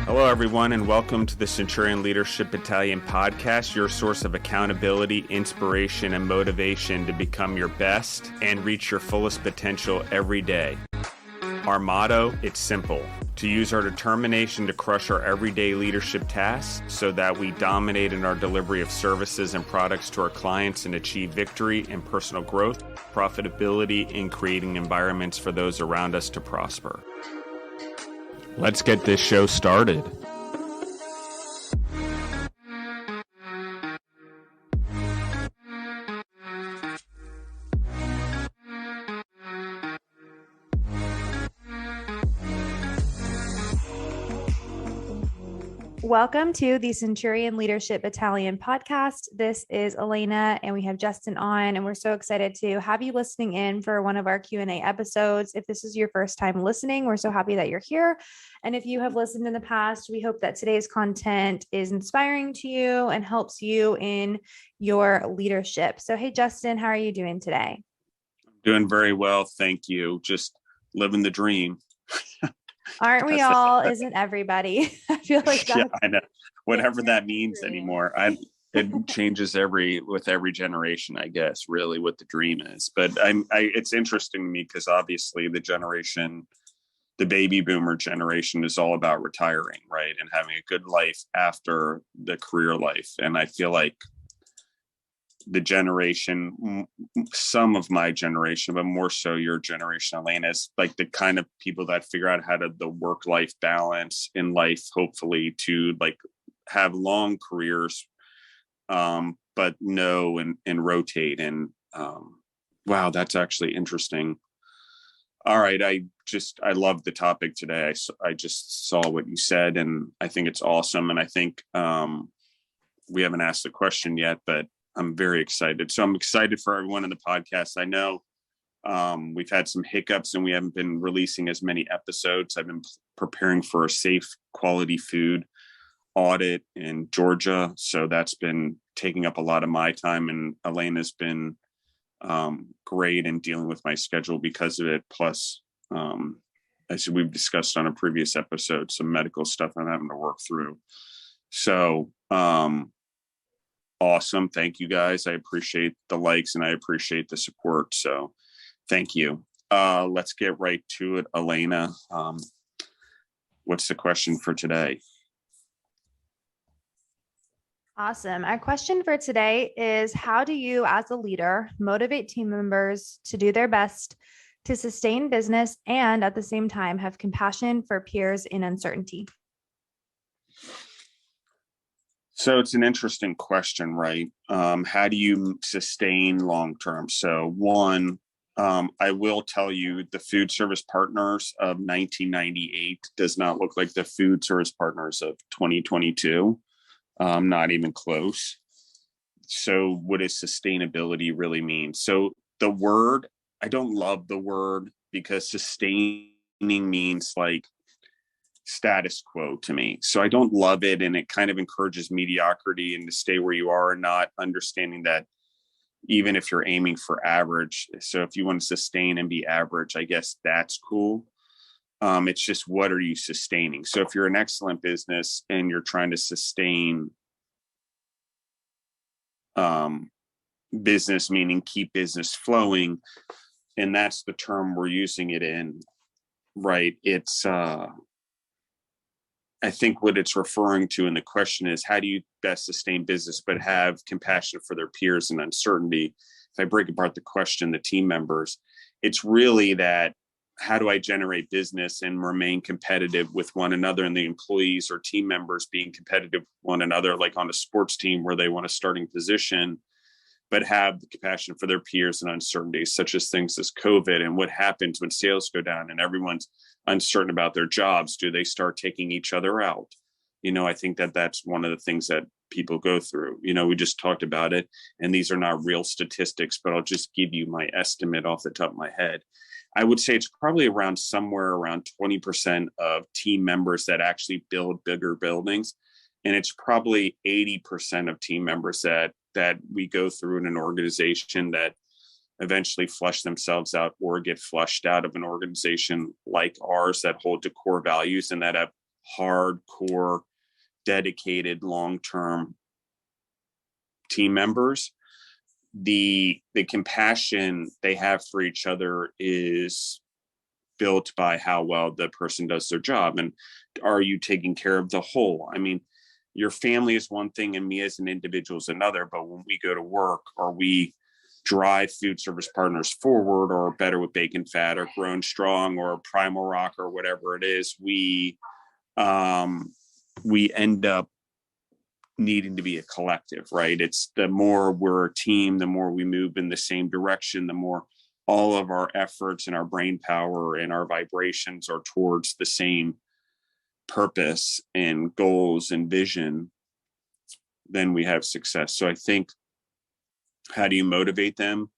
Hello, everyone, and welcome to the Centurion Leadership Battalion podcast, your source of accountability, inspiration, and motivation to become your best and reach your fullest potential every day. Our motto, it's simple: to use our determination to crush our everyday leadership tasks so that we dominate in our delivery of services and products to our clients and achieve victory and personal growth, profitability, and creating environments for those around us to prosper. Let's get this show started. Welcome to the Centurion Leadership Battalion podcast. This is Alaina, and we have Justin on, and we're so excited to have you listening in for one of our Q&A episodes. If this is your first time listening, we're so happy that you're here. And if you have listened in the past, we hope that today's content is inspiring to you and helps you in your leadership. So, hey, Justin, how are you doing today? I'm doing very well. Thank you. Just living the dream. Aren't we all? Isn't everybody? I feel like yeah, I know. Whatever that means anymore. It changes with every generation, I guess, really what the dream is. But it's interesting to me because obviously the baby boomer generation is all about retiring, right? And having a good life after the career life. And I feel like some of my generation, but more so your generation, Alaina, is like the kind of people that figure out how to the work-life balance in life, hopefully to like have long careers, but know and rotate. And wow, that's actually interesting. All right. I love the topic today. I just saw what you said and I think it's awesome. And I think we haven't asked the question yet, but I'm very excited. So I'm excited for everyone in the podcast. I know we've had some hiccups and we haven't been releasing as many episodes. I've been preparing for a safe quality food audit in Georgia. So that's been taking up a lot of my time, and Alaina's been great in dealing with my schedule because of it. Plus, as we've discussed on a previous episode, some medical stuff I'm having to work through. So, awesome. Thank you guys. I appreciate the likes and I appreciate the support. So thank you. Let's get right to it. Alaina, what's the question for today? Awesome. Our question for today is, how do you as a leader motivate team members to do their best to sustain business and at the same time have compassion for peers in uncertainty? So it's an interesting question, right? How do you sustain long-term? So one, I will tell you the food service partners of 1998 does not look like the food service partners of 2022. Not even close. So what does sustainability really mean? So the word, I don't love the word because sustaining means like status quo to me. So I don't love it. And it kind of encourages mediocrity and to stay where you are and not understanding that even if you're aiming for average. So if you want to sustain and be average, I guess that's cool. It's just, what are you sustaining? So if you're an excellent business and you're trying to sustain business, meaning keep business flowing, and that's the term we're using it in, right? It's, I think what it's referring to in the question is, how do you best sustain business, but have compassion for their peers and uncertainty? If I break apart the question, the team members, it's really that, how do I generate business and remain competitive with one another, and the employees or team members being competitive with one another, like on a sports team where they want a starting position, but have the compassion for their peers and uncertainties, such as things as COVID and what happens when sales go down and everyone's uncertain about their jobs. Do they start taking each other out? I think that that's one of the things that people go through. We just talked about it, and these are not real statistics, but I'll just give you my estimate off the top of my head. I would say it's probably somewhere around 20% of team members that actually build bigger buildings. And it's probably 80% of team members that we go through in an organization that eventually flush themselves out or get flushed out of an organization like ours that hold to core values and that have hardcore, dedicated, long-term team members, the compassion they have for each other is built by how well the person does their job. And are you taking care of the whole? I mean, your family is one thing and me as an individual is another, but when we go to work or we drive food service partners forward, or Better with Bacon Fat or Grown Strong or Primal Rock or whatever it is, we end up needing to be a collective, right? It's the more we're a team, the more we move in the same direction, the more all of our efforts and our brain power and our vibrations are towards the same purpose and goals and vision, then we have success. So I think, how do you motivate them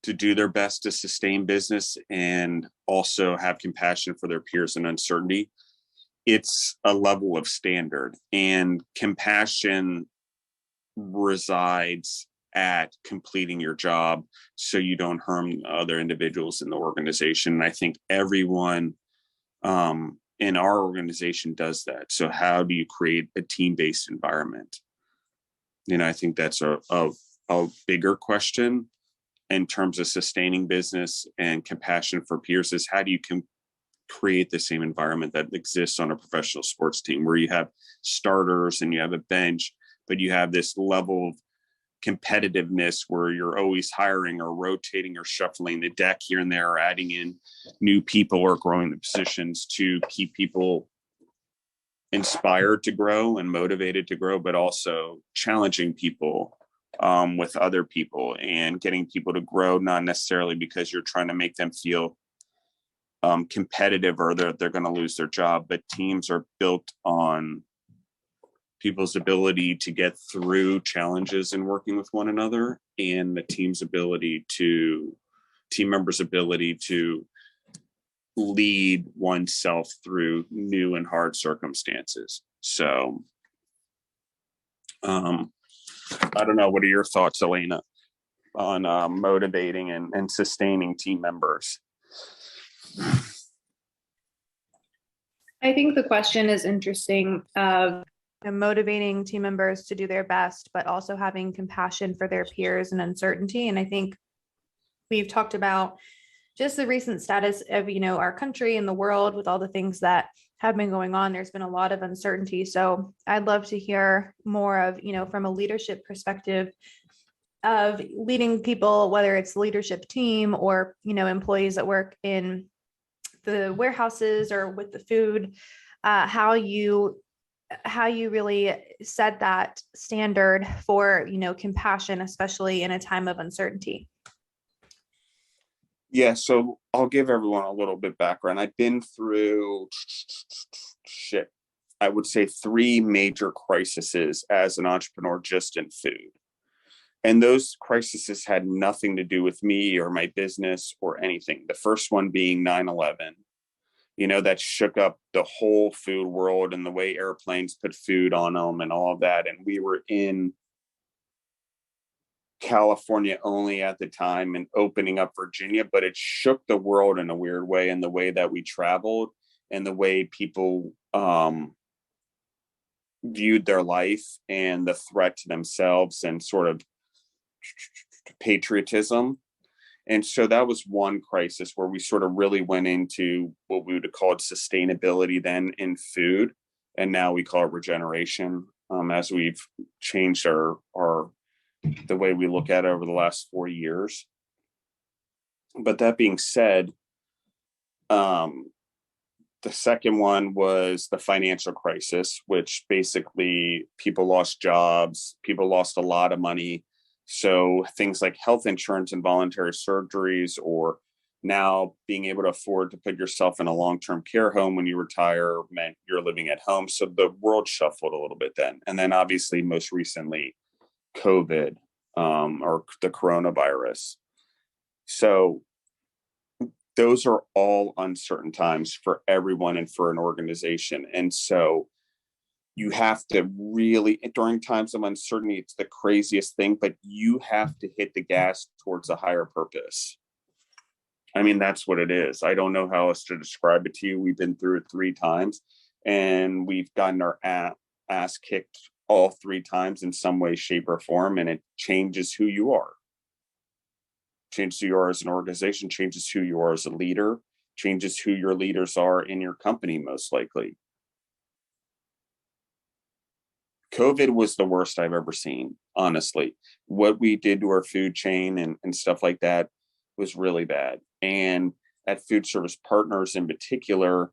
to do their best to sustain business and also have compassion for their peers in uncertainty? It's a level of standard, and compassion resides at completing your job so you don't harm other individuals in the organization. And I think everyone in our organization does that. So how do you create a team-based environment? I think that's a bigger question in terms of sustaining business and compassion for peers, is how do you create the same environment that exists on a professional sports team, where you have starters and you have a bench, but you have this level of competitiveness where you're always hiring or rotating or shuffling the deck here and there, or adding in new people or growing the positions to keep people inspired to grow and motivated to grow, but also challenging people with other people and getting people to grow, not necessarily because you're trying to make them feel competitive or they're going to lose their job, but teams are built on people's ability to get through challenges and working with one another, and the team members' ability to lead oneself through new and hard circumstances. So I don't know, what are your thoughts, Alaina, on motivating and sustaining team members? I think the question is interesting, of motivating team members to do their best, but also having compassion for their peers and uncertainty. And I think we've talked about just the recent status of, our country and the world with all the things that have been going on. There's been a lot of uncertainty. So I'd love to hear more of, from a leadership perspective of leading people, whether it's leadership team or, employees that work in the warehouses or with the food, how you really set that standard for, compassion, especially in a time of uncertainty. Yeah, so I'll give everyone a little bit background. I've been through I would say 3 major crises as an entrepreneur just in food. And those crises had nothing to do with me or my business or anything. The first one being 9/11, that shook up the whole food world and the way airplanes put food on them and all of that. And we were in California only at the time and opening up Virginia, but it shook the world in a weird way, in the way that we traveled and the way people viewed their life and the threat to themselves and sort of patriotism. And so that was one crisis where we sort of really went into what we would have called sustainability then in food. And now we call it regeneration, as we've changed our the way we look at it over the last 4 years. But that being said, the second one was the financial crisis, which basically people lost jobs, people lost a lot of money. So things like health insurance and voluntary surgeries, or now being able to afford to put yourself in a long-term care home when you retire, meant you're living at home. So the world shuffled a little bit then. And then obviously most recently, COVID, or the coronavirus. So those are all uncertain times for everyone and for an organization. And so you have to really, during times of uncertainty, it's the craziest thing, but you have to hit the gas towards a higher purpose. I mean, that's what it is. I don't know how else to describe it to you. We've been through it 3 times. and we've gotten our ass kicked all 3 times in some way, shape, or form, and it changes who you are. Changes who you are as an organization, changes who you are as a leader, changes who your leaders are in your company, most likely. COVID was the worst I've ever seen, honestly. What we did to our food chain and stuff like that was really bad. And at Food Service Partners in particular,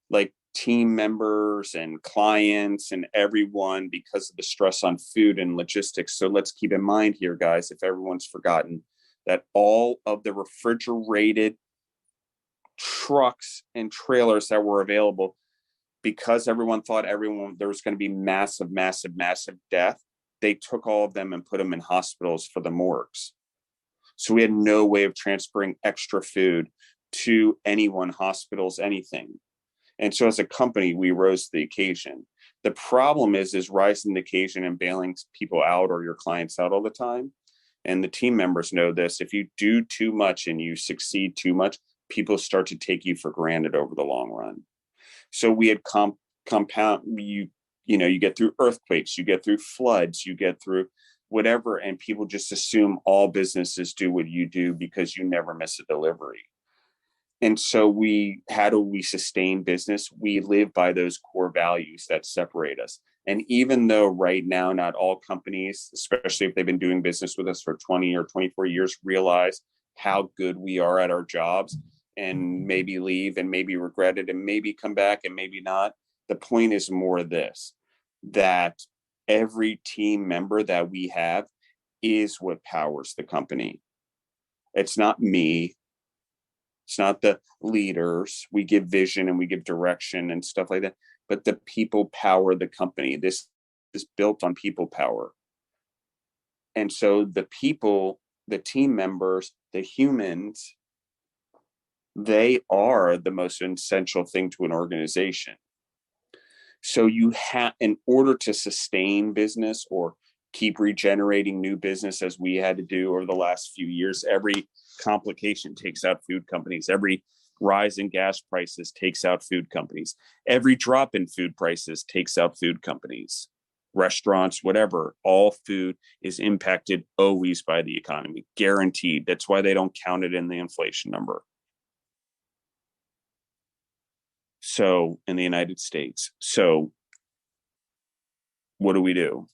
like team members and clients and everyone, because of the stress on food and logistics. So let's keep in mind here, guys, if everyone's forgotten, that all of the refrigerated trucks and trailers that were available, because everyone thought there was going to be massive death, they took all of them and put them in hospitals for the morgues. So we had no way of transferring extra food to anyone, hospitals, anything. And so as a company, we rose to the occasion. The problem is rising the occasion and bailing people out or your clients out all the time. And the team members know this. If you do too much and you succeed too much, people start to take you for granted over the long run. So we had compound, you get through earthquakes, you get through floods, you get through whatever, and people just assume all businesses do what you do because you never miss a delivery. And so how do we sustain business? We live by those core values that separate us. And even though right now, not all companies, especially if they've been doing business with us for 20 or 24 years, realize how good we are at our jobs and maybe leave and maybe regret it and maybe come back and maybe not. The point is more this, that every team member that we have is what powers the company. It's not me. It's not the leaders. We give vision and we give direction and stuff like that, but the people power the company. This is built on people power. And so the people, the team members, the humans, they are the most essential thing to an organization. So you have, in order to sustain business or keep regenerating new business as we had to do over the last few years, every complication takes out food companies. Every rise in gas prices takes out food companies. Every drop in food prices takes out food companies, restaurants, whatever. All food is impacted always by the economy, guaranteed. That's why they don't count it in the inflation number. So in the United States, so what do we do?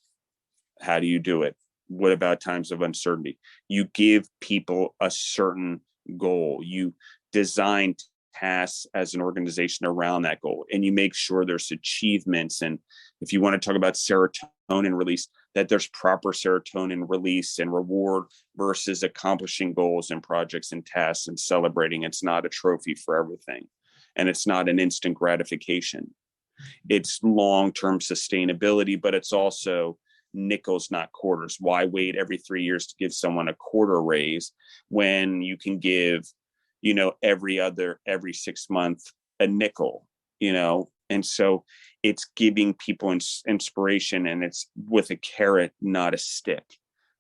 How do you do it? What about times of uncertainty? You give people a certain goal. You design tasks as an organization around that goal, and you make sure there's achievements. And if you want to talk about serotonin release, that there's proper serotonin release and reward versus accomplishing goals and projects and tasks and celebrating. It's not a trophy for everything, and it's not an instant gratification. It's long-term sustainability, but it's also nickels, not quarters. Why wait every 3 years to give someone a quarter raise when you can give, every 6 months a nickel, And so it's giving people inspiration, and it's with a carrot, not a stick,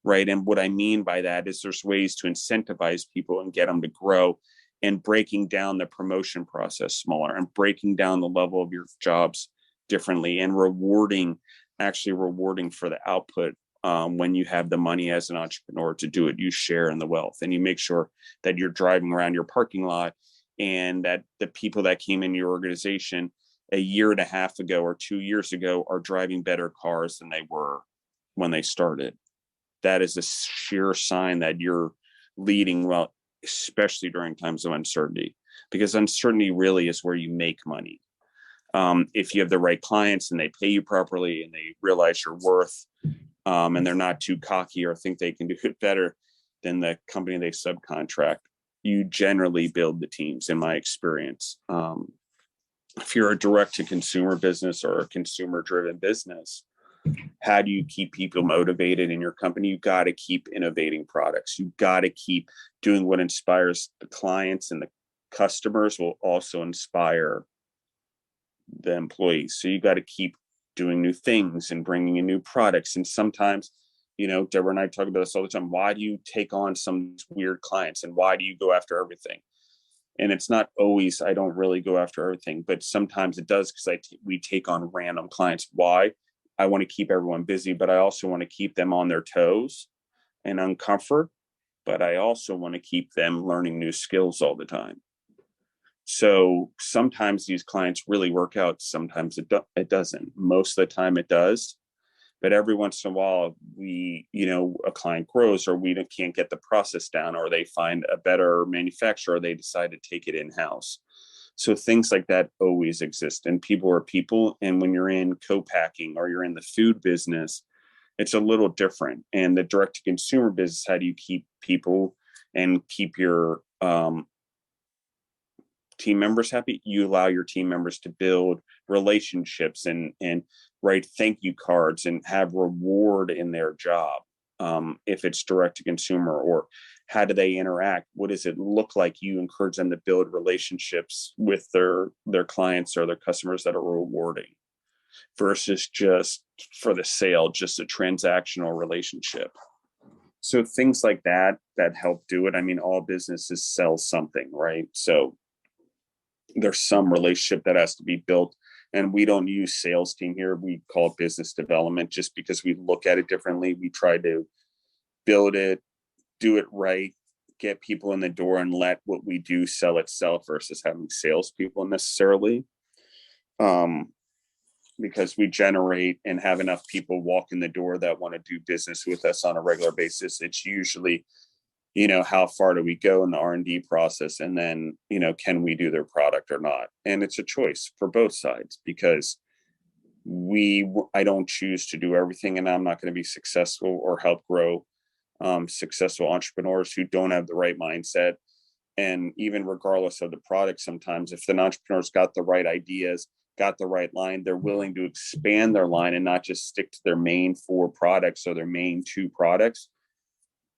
right? And what I mean by that is there's ways to incentivize people and get them to grow, and breaking down the promotion process smaller and breaking down the level of your jobs differently and rewarding for the output. When you have the money as an entrepreneur to do it, you share in the wealth, and you make sure that you're driving around your parking lot and that the people that came in your organization a year and a half ago or 2 years ago are driving better cars than they were when they started. That is a sheer sign that you're leading well, especially during times of uncertainty, because uncertainty really is where you make money. If you have the right clients and they pay you properly and they realize your worth, and they're not too cocky or think they can do it better than the company they subcontract, you generally build the teams, in my experience. If you're a direct-to-consumer business or a consumer-driven business, how do you keep people motivated in your company? You've got to keep innovating products. You've got to keep doing what inspires the clients, and the customers will also inspire the employees. So you got to keep doing new things and bringing in new products. And sometimes, Deborah and I talk about this all the time. Why do you take on some weird clients, and why do you go after everything? And it's not always, I don't really go after everything, but sometimes it does, because we take on random clients. Why? I want to keep everyone busy, but I also want to keep them on their toes and uncomfort, but I also want to keep them learning new skills all the time. So sometimes these clients really work out. Sometimes it doesn't. Most of the time it does. But every once in a while, a client grows, or we can't get the process down, or they find a better manufacturer, or they decide to take it in-house. So things like that always exist, and people are people. And when you're in co-packing or you're in the food business, it's a little different. And the direct to consumer business, how do you keep people and keep your team members happy? You allow your team members to build relationships and write thank you cards and have reward in their job. If it's direct to consumer, or how do they interact? What does it look like? You encourage them to build relationships with their clients or their customers that are rewarding, versus just for the sale, just a transactional relationship. So things like that help do it. I mean, all businesses sell something, right? So there's some relationship that has to be built. And we don't use sales team here. We call it business development, just because we look at it differently. We try to build it, do it right, get people in the door, and let what we do sell itself, versus having salespeople necessarily. Because we generate and have enough people walk in the door that want to do business with us on a regular basis. It's usually, how far do we go in the R&D process? And then, can we do their product or not? And it's a choice for both sides, because I don't choose to do everything, and I'm not going to be successful or help grow successful entrepreneurs who don't have the right mindset. And even regardless of the product, sometimes if an entrepreneur's got the right ideas, got the right line, they're willing to expand their line and not just stick to their main 4 products or their main 2 products.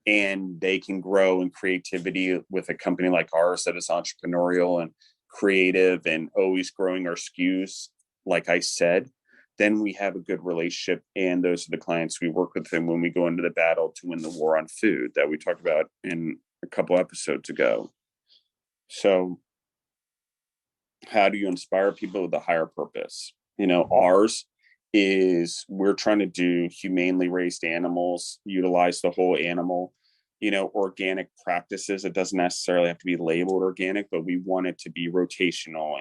And they can grow in creativity with a company like ours that is entrepreneurial and creative and always growing our SKUs, like I said. Then we have a good relationship, and those are the clients we work with. And when we go into the battle to win the war on food that we talked about in a couple episodes ago. So how do you inspire people with a higher purpose? Ours is, we're trying to do humanely raised animals, utilize the whole animal, organic practices. It doesn't necessarily have to be labeled organic, but we want it to be rotational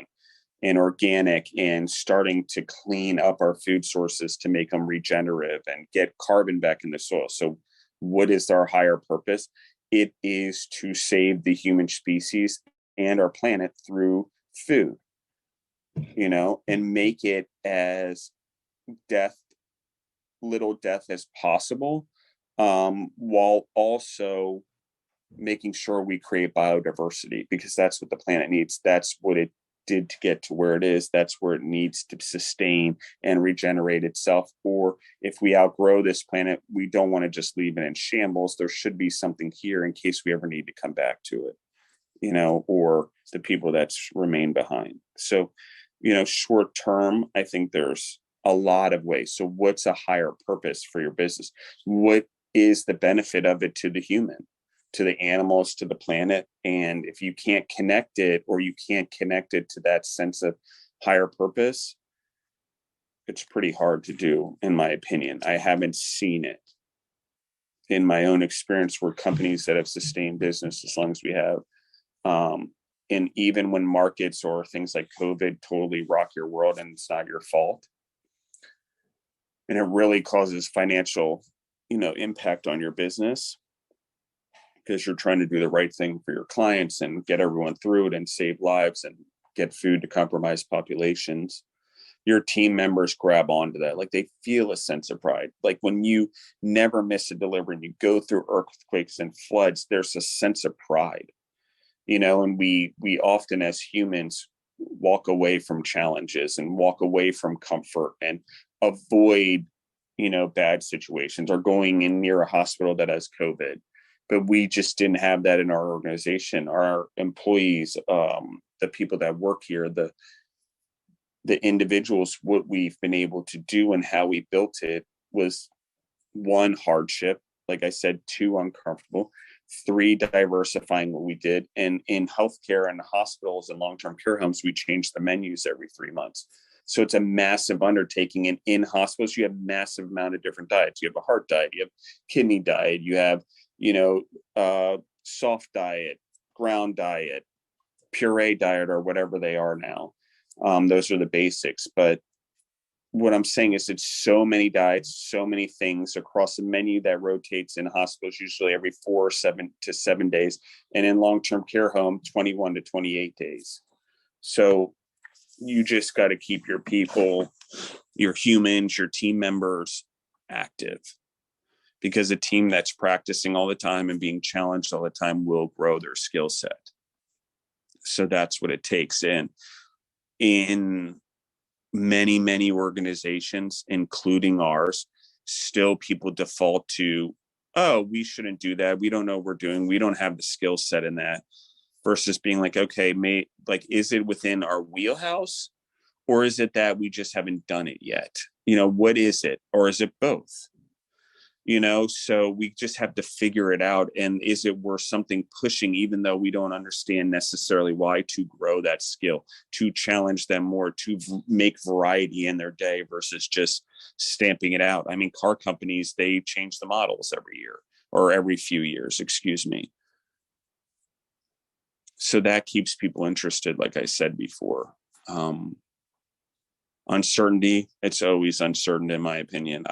and organic, and starting to clean up our food sources to make them regenerative and get carbon back in the soil. So what is our higher purpose? It is to save the human species and our planet through food, and make it as little death as possible, while also making sure we create biodiversity, because that's what the planet needs. That's what it did to get to where it is. That's where it needs to sustain and regenerate itself. Or if we outgrow this planet, we don't want to just leave it in shambles. There should be something here in case we ever need to come back to it, or the people that's remain behind. So, short term, I think there's a lot of ways. So what's a higher purpose for your business? What is the benefit of it to the human, to the animals, to the planet? And if you can't connect it, or you can't connect it to that sense of higher purpose, it's pretty hard to do, in my opinion. I haven't seen it in my own experience where companies that have sustained business as long as we have, and even when markets or things like COVID totally rock your world and it's not your fault, and it really causes financial, impact on your business, because you're trying to do the right thing for your clients and get everyone through it and save lives and get food to compromised populations, your team members grab onto that. Like, they feel a sense of pride. Like when you never miss a delivery and you go through earthquakes and floods, there's a sense of pride, and we often as humans walk away from challenges and walk away from comfort and avoid, bad situations, or going in near a hospital that has COVID. But we just didn't have that in our organization. Our employees, the people that work here, the individuals, what we've been able to do and how we built it was, 1, hardship, like I said, 2, uncomfortable, Three, diversifying what we did. And in healthcare and hospitals and long-term care homes, we change the menus every 3 months. So it's a massive undertaking. And in hospitals, you have massive amount of different diets. You have a heart diet, you have kidney diet, you have, soft diet, ground diet, puree diet, or whatever they are now. Those are the basics. But what I'm saying is it's so many diets, so many things across a menu that rotates in hospitals, usually every 7 to 7 days. And in long-term care home, 21 to 28 days. So you just got to keep your people, your humans, your team members active, because a team that's practicing all the time and being challenged all the time will grow their skill set. So that's what it takes. In many, many organizations, including ours, still people default to, oh, we shouldn't do that. We don't know what we're doing. We don't have the skill set in that, versus being like, okay, is it within our wheelhouse, or is it that we just haven't done it yet? What is it? Or is it both? So we just have to figure it out. And is it worth something pushing, even though we don't understand necessarily why, to grow that skill, to challenge them more, to make variety in their day versus just stamping it out. I mean, car companies, they change the models every year, or every few years, excuse me. So that keeps people interested. Like I said before, uncertainty, it's always uncertain in my opinion.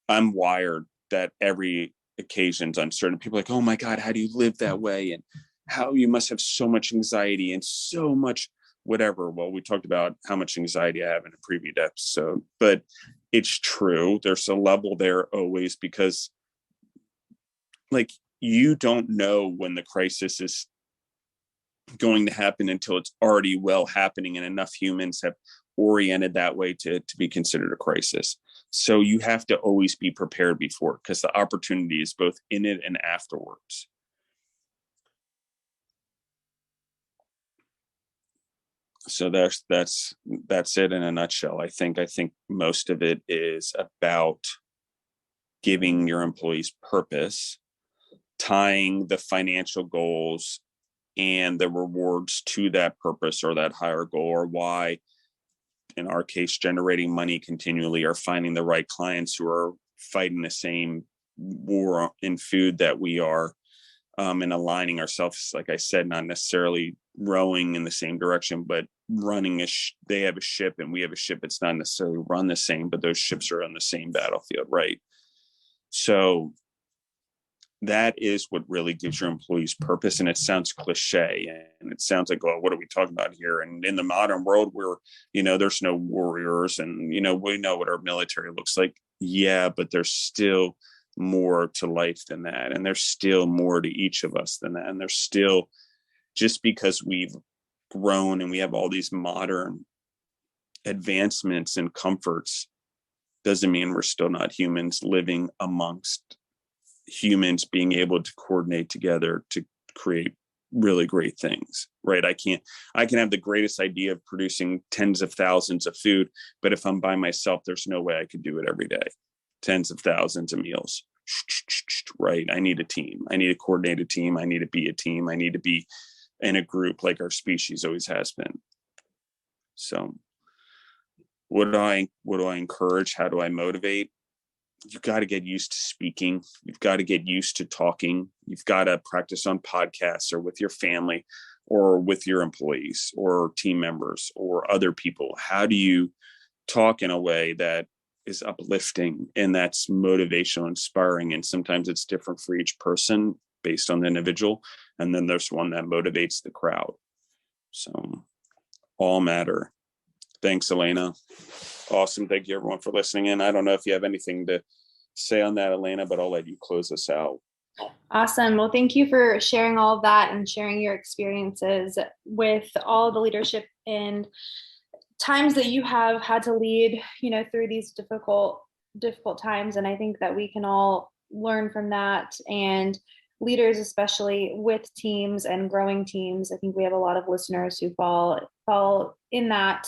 I'm wired that every occasion's uncertain. People are like, oh my God, how do you live that way? And how you must have so much anxiety and so much whatever. Well, we talked about how much anxiety I have in a previous episode, but it's true. There's a level there always, because you don't know when the crisis is going to happen until it's already well happening, and enough humans have oriented that way to be considered a crisis. So you have to always be prepared before, because the opportunity is both in it and afterwards. So that's it in a nutshell. I think most of it is about giving your employees purpose, tying the financial goals and the rewards to that purpose or that higher goal, or why, in our case, generating money continually, or finding the right clients who are fighting the same war in food that we are, and aligning ourselves, like I said, not necessarily rowing in the same direction, but running they have a ship and we have a ship. It's not necessarily run the same, but those ships are on the same battlefield, right? So that is what really gives your employees purpose. And it sounds cliche, and it sounds like, well, what are we talking about here? And in the modern world where, there's no warriors, and, we know what our military looks like. Yeah, but there's still more to life than that. And there's still more to each of us than that. And there's still, just because we've grown and we have all these modern advancements and comforts, doesn't mean we're still not humans living amongst humans, being able to coordinate together to create really great things, right? I can have the greatest idea of producing tens of thousands of food, but if I'm by myself, there's no way I could do it every day. Tens of thousands of meals, right? I need a team. I need a coordinated team. I need to be a team. I need to be in a group, like our species always has been. So what do I encourage? How do I motivate? You've got to get used to speaking. You've got to get used to talking. You've got to practice on podcasts, or with your family, or with your employees or team members or other people. How do you talk in a way that is uplifting and that's motivational, inspiring? And sometimes it's different for each person based on the individual. And then there's one that motivates the crowd. So all matter. Thanks, Alaina. Awesome. Thank you, everyone, for listening in. I don't know if you have anything to say on that, Alaina, but I'll let you close us out. Awesome. Well, thank you for sharing all of that and sharing your experiences with all the leadership and times that you have had to lead, through these difficult times. And I think that we can all learn from that, and leaders, especially with teams and growing teams. I think we have a lot of listeners who fall in that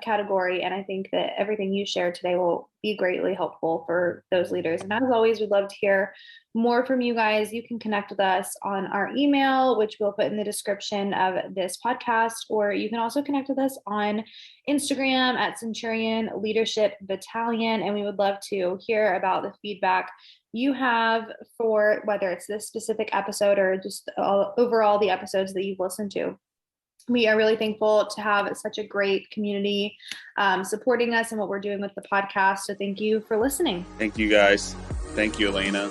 category. And I think that everything you shared today will be greatly helpful for those leaders. And as always, we'd love to hear more from you guys. You can connect with us on our email, which we'll put in the description of this podcast, or you can also connect with us on Instagram at Centurion Leadership Battalion. And we would love to hear about the feedback you have for whether it's this specific episode or just overall the episodes that you've listened to. We are really thankful to have such a great community supporting us and what we're doing with the podcast. So thank you for listening. Thank you, guys. Thank you, Alaina.